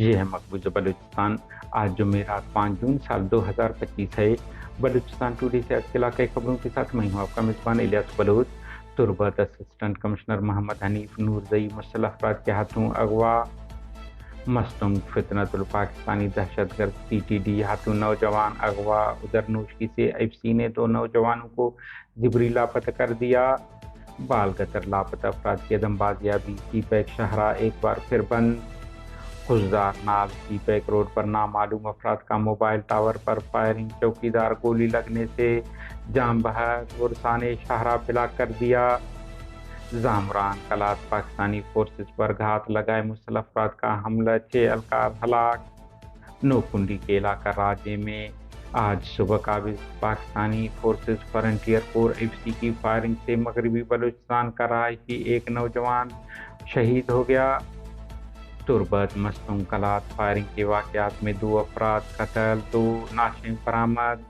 ये है मकबूजा बलूचिस्तान। आज जुमेरात 5 जून साल 2025 है। बलूचिस्तान टुडे से आज के इलाके खबरों के साथ मैं हूँ आपका मेजबान इलियास बलूच। तुर्बत असिस्टेंट कमिश्नर मोहम्मद हनीफ नूरजई मुसल्लह अफराद के हाथों अगवा। मस्तूम फितनतुल पाकिस्तानी दहशतगर्द PTD हाथों नौजवान अगवा। उधर नोशकी से FC ने 2 नौजवानों को जिबरी लापता कर दिया। बालगतर लापता अफराद की अदमबाजियाबी। सीपैक शाहरा एक बार फिर बंद। खुशदार नाल सीपैक रोड पर नामालूम अफराद का मोबाइल टावर पर फायरिंग। चौकीदार गोली लगने से जाम बहर गुरसाने शाहरा ब्लॉक कर दिया। जामरान कलात पाकिस्तानी फोर्सेस पर घात लगाए मुसल्लह अफराद का हमला, 6 एहलकार हलाक। नोकुंडी के इलाका राज्य में आज सुबह काबिज Pakistani forces frontier core FC की फायरिंग से मगरबी बलूचिस्तान का रहायशी एक नौजवान शहीद हो गया। तुर्बत मस्तूम कलात फायरिंग के वाक़यात में 2 अफराद कत्ल, 2 नाशें बरामद।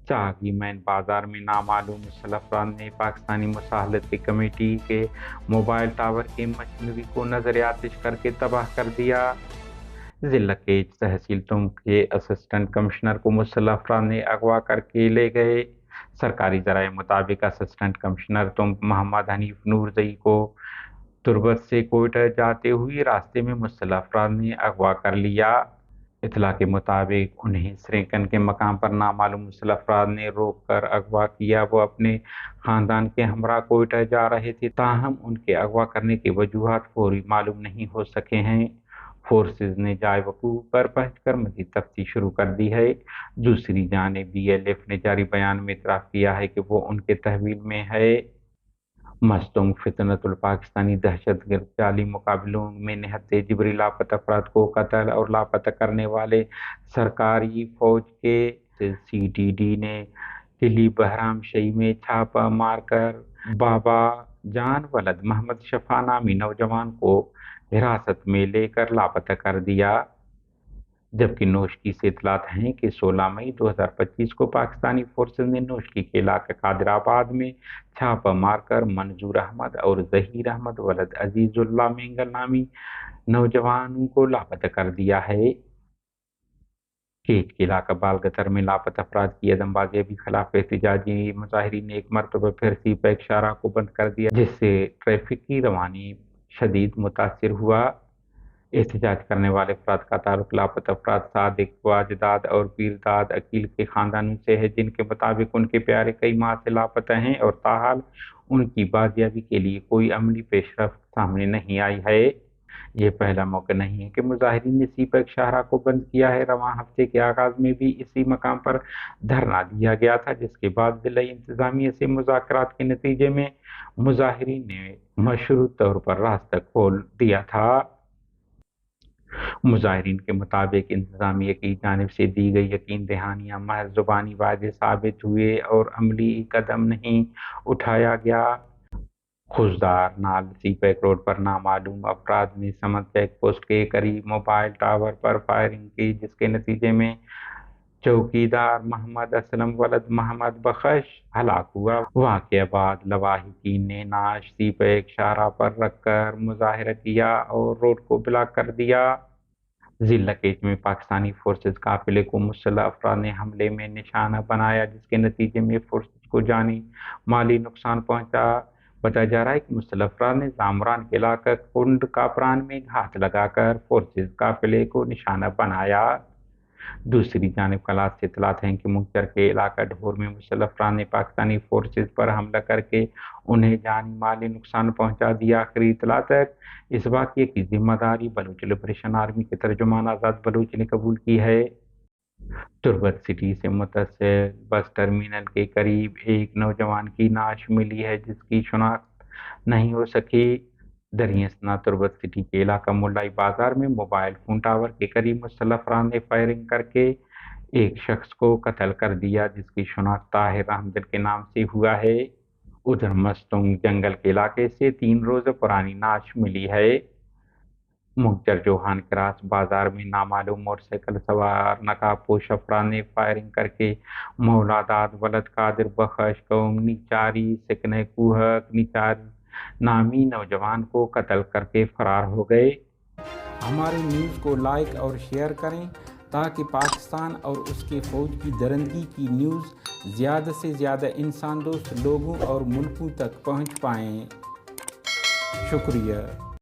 चागी मैन बाजार में नामालूम मुसल्लह अफराद ने पाकिस्तानी मुसाहलती कमेटी के मोबाइल टावर के मशीनरी को नजर आतिश करके तबाह कर दिया। जिला के तहसील तुम के असिस्टेंट कमिश्नर को मुसल्लह अफराद ने अगवा करके ले गए। सरकारी जराये मुताबिक असिस्टेंट कमिश्नर तुम मोहम्मद हनीफ नूरजई को तुर्बत से कोयटा जाते हुए रास्ते में मुसल्लह अफराद ने अगवा कर लिया। इतला के मुताबिक उन्हें श्रीकन के मकाम पर नामालूम मुसल्लह अफराद ने रोक कर अगवा किया। वो अपने खानदान के हमरा कोयटा जा रहे थे, ताहम उनके अगवा करने के वजूहात फौरी मालूम नहीं हो सके हैं। फोर्सेज ने जाए वकूफ पर पहुंचकर मजीद तफ्तीश शुरू कर दी है। दूसरी जानिब BLF ने जारी बयान में इतराफ़ किया है कि वो उनके तहवील में है। मस्तूम फितनतुल पाकिस्तानी दहशतगर्द जाली मुकाबलों में निहत्ते जिबरी लापता अफराद को कत्ल और लापता करने वाले सरकारी फौज के CTD ने दिल्ली बहराम शही में छापा मारकर बाबा जान वलद मोहम्मद शफा नामी नौजवान को हिरासत में लेकर लापता कर दिया। जबकि नोशकी से इतलात हैं कि 16 मई 2025 को पाकिस्तानी फोर्सेज ने नोशकी के इलाके कादिराबाद में छापा मारकर मंजूर अहमद और जहीर अहमद वलद अजीजुल्लाह मेंगल नामी नौजवानों को लापता कर दिया है। केच के इलाका बालगतर में लापता अफराद की अदमबाजी खिलाफ एहतजाजी मुजाहिरीन ने एक मरतबा फिर सीपैक शाहरा को बंद कर दिया, जिससे ट्रैफिक की रवानी शदीद मुतासिर हुआ। एहतजाज करने वाले अफराद का ताल्लुक लापता अफराद सादिक वाजदाद और पीरदाद अकील के खानदानों से है, जिनके मुताबिक उनके प्यारे कई माह से लापता हैं और ताहाल उनकी बाजियाबी के लिए कोई अमली पेशरफ्त सामने नहीं आई है। ये पहला मौका नहीं है कि मुजाहिरीन ने सीपैक शाहरा को बंद किया है। रवां हफ्ते के आगाज में भी इसी मकाम पर धरना दिया गया था, जिसके बाद जिला इंतजामिया से मुज़ाकरात के नतीजे में मुजाहिरीन ने मशरूत तौर पर रास्ता खोल दिया था। मुजाहिरीन के मुताबिक इंतजामिया की जानिब से दी गई यकीन दहानियां महज जुबानी वादे साबित हुए और अमली कदम नहीं उठाया गया। खुशदार नाल सीपैक रोड पर नामालूम अफराद ने समत चेक पोस्ट के करीब मोबाइल टावर पर फायरिंग की, जिसके नतीजे में चौकीदार मोहम्मद असलम वलद मोहम्मद बख्श हलाक हुआ। वाक़या बाद लवाहिकीन ने नाश सीपैक शाहरा पर रखकर मुजाहिरा किया और रोड को ब्लॉक कर दिया। जिला केच में पाकिस्तानी फोर्सेज काफिले को मुसल्लह अफराद ने हमले में निशाना बनाया, जिसके नतीजे में फोर्सेज को जानी माली नुकसान पहुंचा। बताया जा रहा है कि मुसल्लह अफराद ने जामरान के इलाका कुंड कापरान में घात लगाकर फोर्सेज काफिले को निशाना बनाया। दूसरी जानिब कलात से इतलात हैं कि मुक्तर के इलाका ढोर में मुसल्लह अफराद ने पाकिस्तानी फोर्सेज पर हमला करके उन्हें जानी माली नुकसान पहुंचा दिया। आखिरी इतला तक इस वाक़ये की जिम्मेदारी बलूच लिबरेशन आर्मी के तर्जुमान आज़ाद बलूच ने कबूल की है। तुर्बत सिटी से मुत्तसिल बस टर्मिनल के करीब एक नौजवान की नाश मिली है, जिसकी शनाख्त नहीं हो सकी। दरियासना तुर्बत सिटी के इलाका मुल्लाई बाजार में मोबाइल फोन टावर के करीब मुसल्लह अफराद ने फायरिंग करके एक शख्स को कत्ल कर दिया, जिसकी शनाख्त ताहिर अहमद के नाम से हुआ है। उधर मस्तूंग जंगल के इलाके से 3 रोज़ पुरानी नाश मिली है। मुख्तर जोहान क्रास बाजार में नामालूम मोटरसाइकिल सवार नकाबपोश अफराद ने फायरिंग करके मौलादाद वलद कादिर बख्श कौम निचारी सिकने कुहक निचार नामी नौजवान को कत्ल करके फरार हो गए। ہماری نیوز کو لائک اور شیئر کریں تاکہ پاکستان اور اس کے فوج کی درندگی کی نیوز زیادہ سے زیادہ انسان دوست لوگوں اور ملکوں تک پہنچ پائیں۔ شکریہ۔